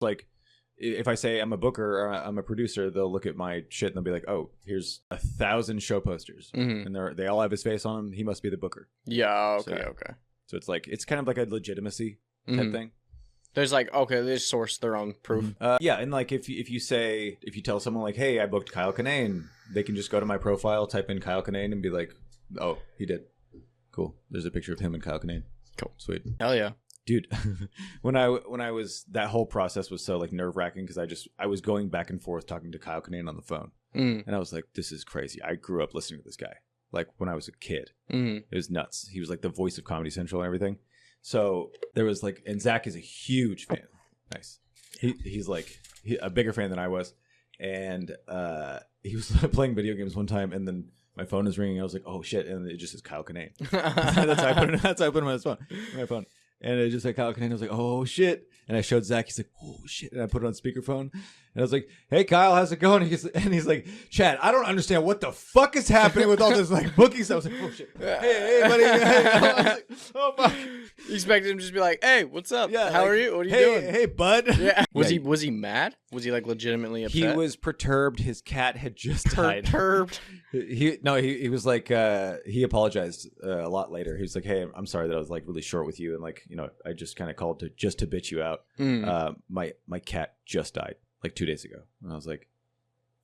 Like, if I say I'm a booker or I'm a producer, they'll look at my shit and they'll be like, oh, here's 1,000 show posters. And they all have his face on them. He must be the booker. Yeah, okay. So it's like, it's kind of like a legitimacy type thing. There's like, okay, they just source their own proof. Yeah, and like if you tell someone like, hey, I booked Kyle Kinane, they can just go to my profile, type in Kyle Kinane, and be like, oh, he did. Cool. There's a picture of him and Kyle Kinane. Cool. Sweet. Hell yeah. Dude, when I was, that whole process was so like nerve wracking because I was going back and forth talking to Kyle Kinane on the phone, and I was like, this is crazy. I grew up listening to this guy like when I was a kid. It was nuts. He was like the voice of Comedy Central and everything. So there was like, and Zach is a huge fan. Nice. He's like a bigger fan than I was, and he was playing video games one time, and then my phone is ringing. I was like, oh shit, and it just says Kyle Kinane. That's how I put it on my phone. And it just said Kyle Kinane. I was like, oh shit. And I showed Zach. He's like, oh shit. And I put it on speakerphone. And I was like, hey Kyle, how's it going? And he's like, Chad, I don't understand what the fuck is happening with all this like booking stuff. I was like, oh shit. Hey buddy. I was like, oh fuck. You expected him to just be like, hey, what's up? Yeah, how like, are you? What are you doing? Hey bud. Yeah. Was he mad? Was he like legitimately upset? He was perturbed. His cat had just died. Perturbed. He was like he apologized a lot later. He was like, hey, I'm sorry that I was like really short with you, and like, you know, I just kind of called to bitch you out. My cat just died like 2 days ago. And I was like,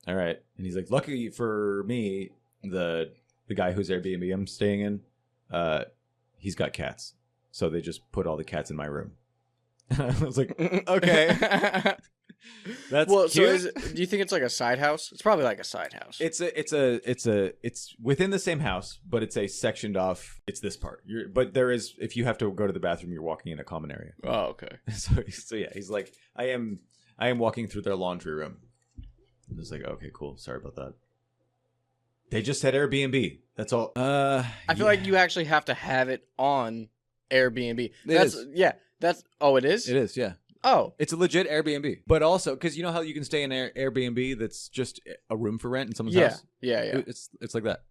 all right. And he's like, lucky for me, the guy whose Airbnb I'm staying in, he's got cats, so they just put all the cats in my room. I was like, okay. That's well. cute. So do you think it's like a side house? It's probably like a side house. It's within the same house, but it's a sectioned off. It's this part. But there is, if you have to go to the bathroom, you're walking in a common area. Oh, okay. So yeah, he's like, I am walking through their laundry room. And it's like, okay, cool. Sorry about that. They just said Airbnb. That's all. I feel like you actually have to have it on Airbnb. It is. Yeah. That's. Oh, it is. It is. Yeah. Oh, it's a legit Airbnb, but also because you know how you can stay in an Airbnb that's just a room for rent in someone's house. Yeah. It's like that.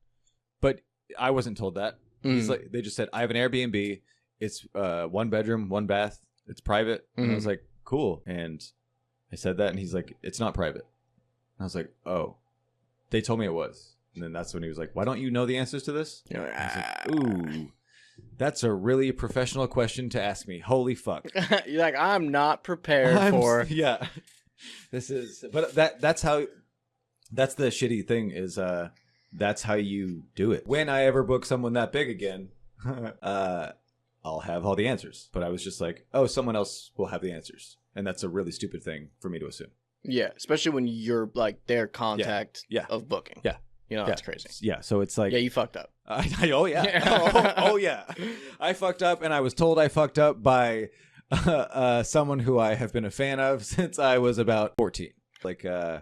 But I wasn't told that. He's like, they just said, I have an Airbnb. It's 1 bedroom, 1 bath. It's private. And I was like, cool. And I said that, and he's like, it's not private. And I was like, oh, they told me it was. And then that's when he was like, why don't you know the answers to this? I was like, ooh. That's a really professional question to ask me. Holy fuck. You're like, I'm not prepared for. Yeah. This is, but that's the shitty thing is, that's how you do it. When I ever book someone that big again, I'll have all the answers. But I was just like, oh, someone else will have the answers. And that's a really stupid thing for me to assume. Yeah. Especially when you're like their contact of booking. Yeah. You know, that's crazy. Yeah, so it's like... Yeah, you fucked up. Oh, yeah. Oh, yeah. I fucked up, and I was told I fucked up by someone who I have been a fan of since I was about 14. Like, I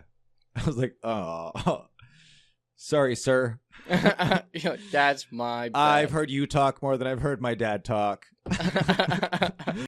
was like, oh, sorry, sir. That's my bad. I've heard you talk more than I've heard my dad talk.